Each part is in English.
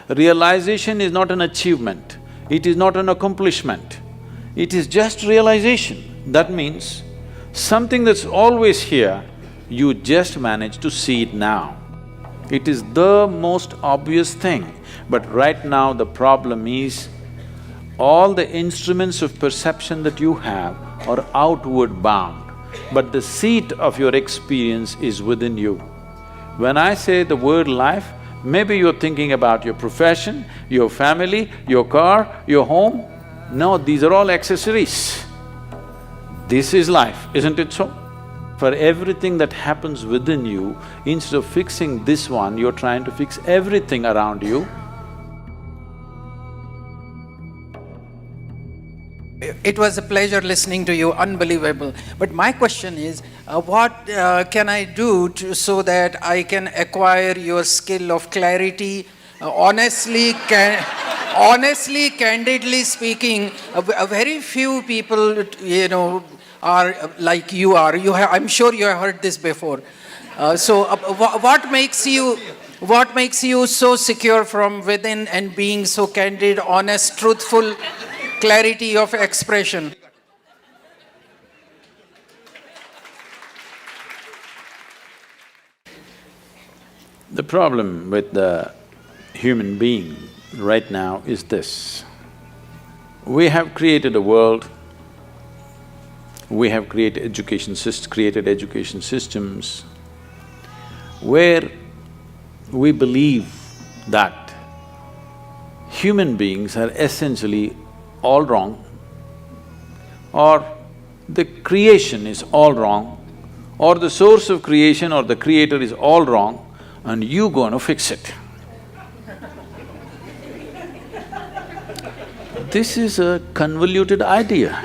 Realization is not an achievement, it is not an accomplishment, it is just realization. That means something that's always here, you just manage to see it now. It is the most obvious thing, but right now the problem is all the instruments of perception that you have are outward bound, but the seat of your experience is within you. When I say the word life, maybe you're thinking about your profession, your family, your car, your home. No, these are all accessories. This is life, isn't it so? For everything that happens within you, instead of fixing this one, you're trying to fix everything around you. It was a pleasure listening to you, unbelievable. But my question is, what can I do so that I can acquire your skill of clarity? Honestly, candidly speaking, a very few people, are like you are. I'm sure you have heard this before. What makes you so secure from within and being so candid, honest, truthful, clarity of expression? The problem with the human being right now is this. We have created a world, we have created education systems where we believe that human beings are essentially all wrong, or the creation is all wrong, or the source of creation or the creator is all wrong, and you gonna fix it. This is a convoluted idea.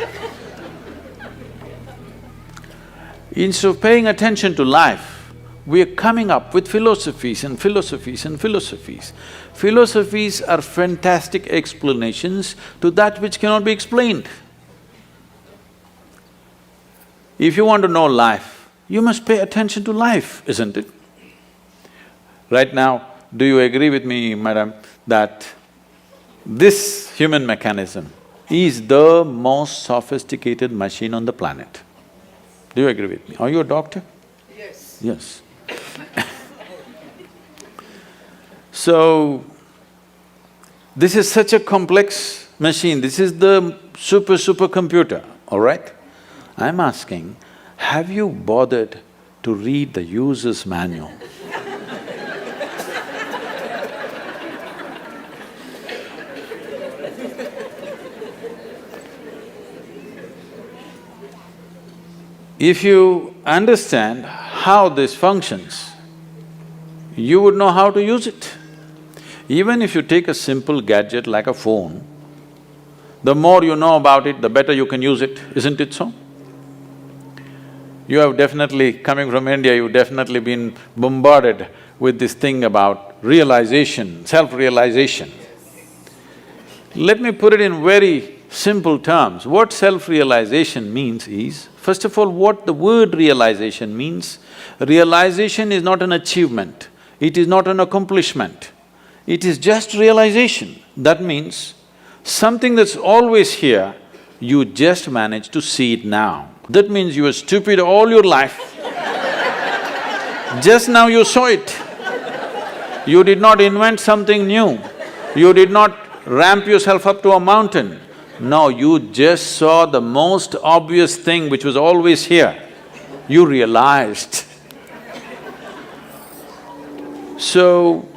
Instead of paying attention to life, we are coming up with philosophies and philosophies and philosophies. Philosophies are fantastic explanations to that which cannot be explained. If you want to know life, you must pay attention to life, isn't it? Right now, do you agree with me, madam, that this human mechanism is the most sophisticated machine on the planet? Do you agree with me? Are you a doctor? Yes. Yes. So, this is such a complex machine, this is the supercomputer, all right? I'm asking, have you bothered to read the user's manual? If you understand how this functions, you would know how to use it. Even if you take a simple gadget like a phone, the more you know about it, the better you can use it, isn't it so? You have definitely, coming from India, you've definitely been bombarded with this thing about realization, self-realization. Let me put it in very simple terms. What self-realization means is, first of all, what the word realization means. Realization is not an achievement, it is not an accomplishment, it is just realization. That means something that's always here, you just manage to see it now. That means you were stupid all your life, just now you saw it. You did not invent something new, you did not ramp yourself up to a mountain. No, you just saw the most obvious thing which was always here. You realized. So,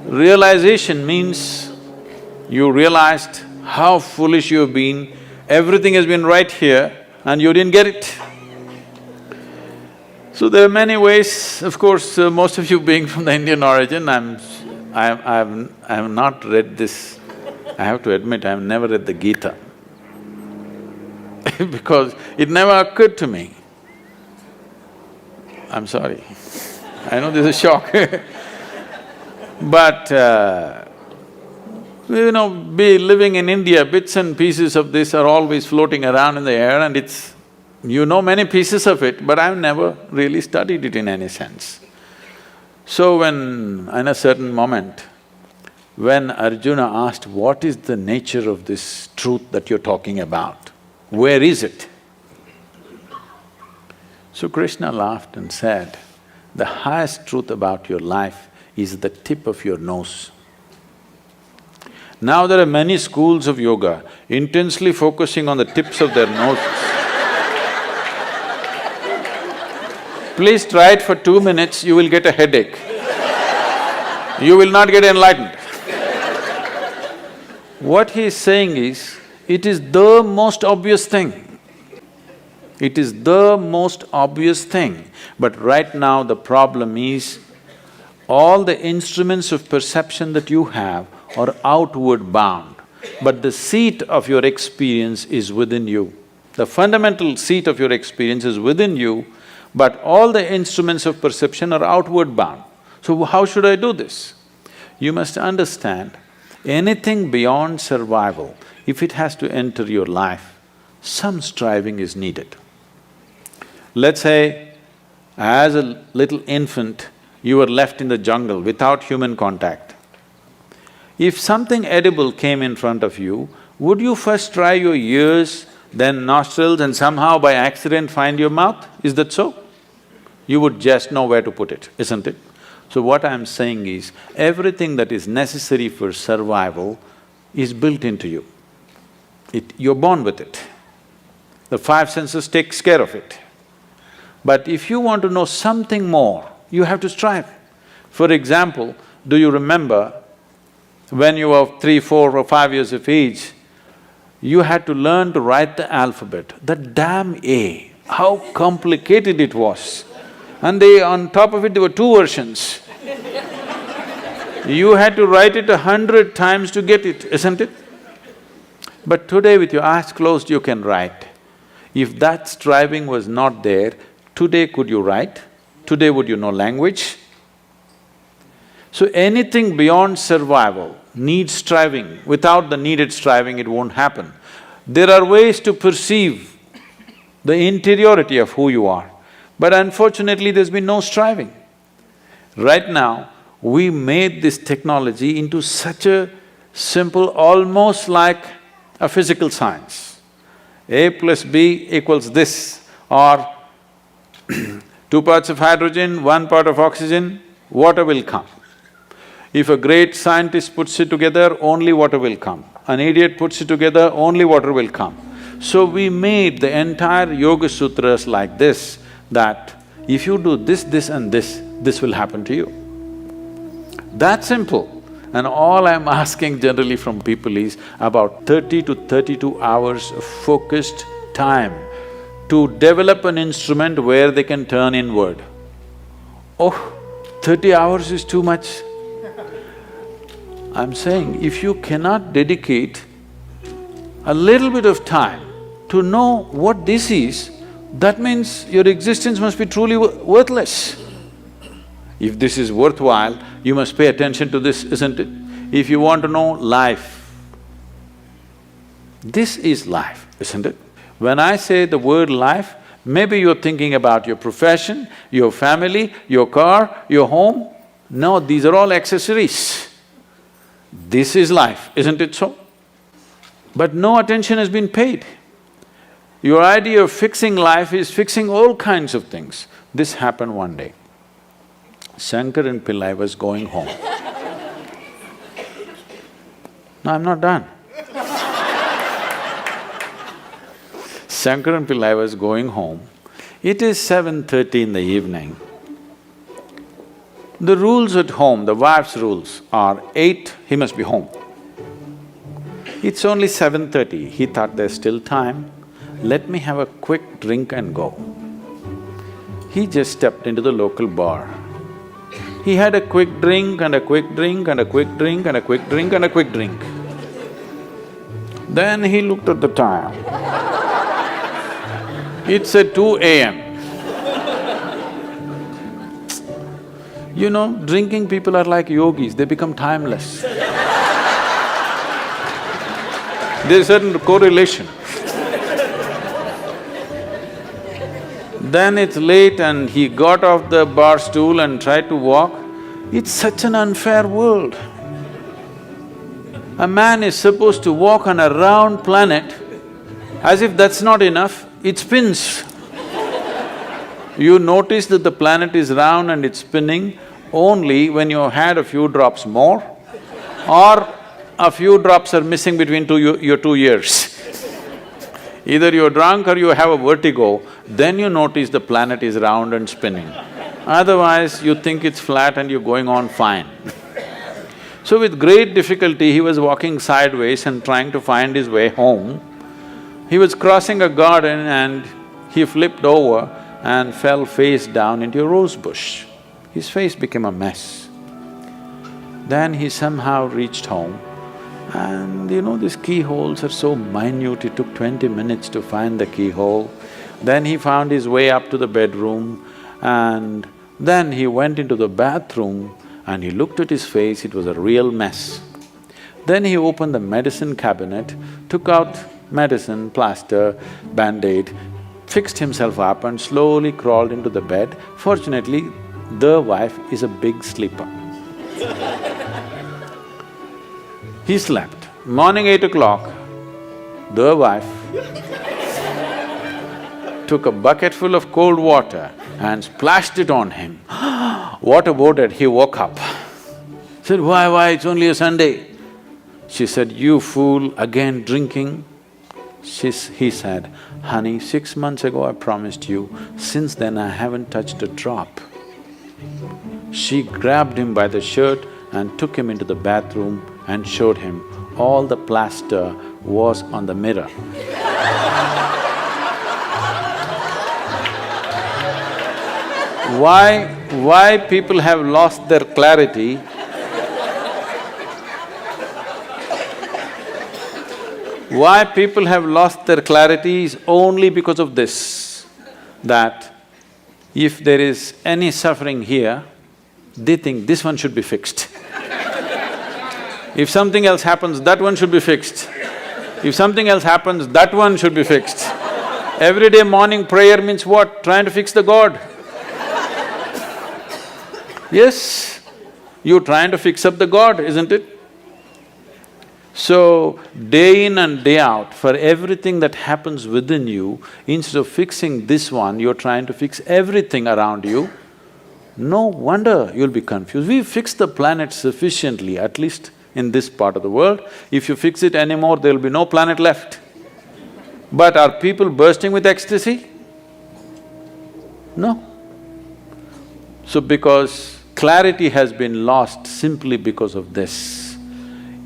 realization means you realized how foolish you've been, everything has been right here and you didn't get it. So there are many ways, of course, most of you being from the Indian origin, I have not read this. I have to admit, I have never read the Gita because it never occurred to me. I'm sorry, I know this is a shock but be living in India, bits and pieces of this are always floating around in the air and it's… you know many pieces of it, but I've never really studied it in any sense. So when, in a certain moment, when Arjuna asked, what is the nature of this truth that you're talking about? Where is it? So Krishna laughed and said, the highest truth about your life is the tip of your nose. Now there are many schools of yoga intensely focusing on the tips of their noses. Please try it for 2 minutes, you will get a headache. You will not get enlightened. What he is saying is, it is the most obvious thing. It is the most obvious thing. But right now the problem is, all the instruments of perception that you have are outward bound, but the seat of your experience is within you. The fundamental seat of your experience is within you, but all the instruments of perception are outward bound. So how should I do this? You must understand, anything beyond survival, if it has to enter your life, some striving is needed. Let's say, as a little infant, you were left in the jungle without human contact. If something edible came in front of you, would you first try your ears, then nostrils, and somehow by accident find your mouth? Is that so? You would just know where to put it, isn't it? So what I'm saying is, everything that is necessary for survival is built into you. You're born with it. The five senses takes care of it. But if you want to know something more, you have to strive. For example, do you remember when you were 3, 4 or 5 years of age, you had to learn to write the alphabet, that damn A, how complicated it was. And on top of it, there were 2 versions. You had to write it 100 times to get it, isn't it? But today with your eyes closed, you can write. If that striving was not there, today could you write? Today would you know language? So anything beyond survival needs striving. Without the needed striving, it won't happen. There are ways to perceive the interiority of who you are, but unfortunately there's been no striving. Right now, we made this technology into such a simple, almost like a physical science. A plus B equals this, or 2 parts of hydrogen, 1 part of oxygen, water will come. If a great scientist puts it together, only water will come. An idiot puts it together, only water will come. So we made the entire Yoga Sutras like this, that if you do this, this and this will happen to you. That simple. And all I'm asking generally from people is about 30 to 32 hours of focused time to develop an instrument where they can turn inward. Oh, 30 hours is too much. I'm saying, if you cannot dedicate a little bit of time to know what this is, that means your existence must be truly worthless. If this is worthwhile, you must pay attention to this, isn't it? If you want to know life, this is life, isn't it? When I say the word life, maybe you're thinking about your profession, your family, your car, your home. No, these are all accessories. This is life, isn't it so? But no attention has been paid. Your idea of fixing life is fixing all kinds of things. This happened one day. Shankaran Pillai was going home. No, I'm not done. Shankaran Pillai was going home. It is 7:30 in the evening. The rules at home, the wife's rules are 8, he must be home. It's only 7:30, he thought there's still time, let me have a quick drink and go. He just stepped into the local bar. He had a quick drink and a quick drink and a quick drink and a quick drink and a quick drink. Then he looked at the time. It's at 2 a.m. You know, drinking people are like yogis, they become timeless. There's a certain correlation. Then it's late and he got off the bar stool and tried to walk. It's such an unfair world. A man is supposed to walk on a round planet. As if that's not enough, it spins. You notice that the planet is round and it's spinning only when you had a few drops more or a few drops are missing between your 2 ears. Either you're drunk or you have a vertigo, then you notice the planet is round and spinning. Otherwise, you think it's flat and you're going on fine. So with great difficulty, he was walking sideways and trying to find his way home. He was crossing a garden and he flipped over and fell face down into a rose bush. His face became a mess. Then he somehow reached home and these keyholes are so minute, it took 20 minutes to find the keyhole. Then he found his way up to the bedroom and then he went into the bathroom and he looked at his face, it was a real mess. Then he opened the medicine cabinet, took out medicine, plaster, band-aid, fixed himself up and slowly crawled into the bed. Fortunately, the wife is a big sleeper. He slept. Morning 8 o'clock, the wife took a bucket full of cold water and splashed it on him. Water boarded, he woke up. Said, why, it's only a Sunday. She said, you fool, again drinking? He said, honey, 6 months ago I promised you, since then I haven't touched a drop. She grabbed him by the shirt and took him into the bathroom and showed him all the plaster was on the mirror. Why people have lost their clarity? Why people have lost their clarity is only because of this, that if there is any suffering here, they think this one should be fixed. If something else happens, that one should be fixed. If something else happens, that one should be fixed. Everyday morning prayer means what? Trying to fix the God. Yes, you're trying to fix up the God, isn't it? So, day in and day out, for everything that happens within you, instead of fixing this one, you're trying to fix everything around you. No wonder you'll be confused. We've fixed the planet sufficiently, at least in this part of the world. If you fix it anymore, there'll be no planet left. But are people bursting with ecstasy? No. So because clarity has been lost simply because of this.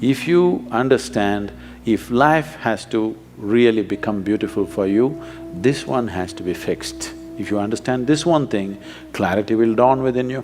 If you understand, if life has to really become beautiful for you, this one has to be fixed. If you understand this one thing, clarity will dawn within you.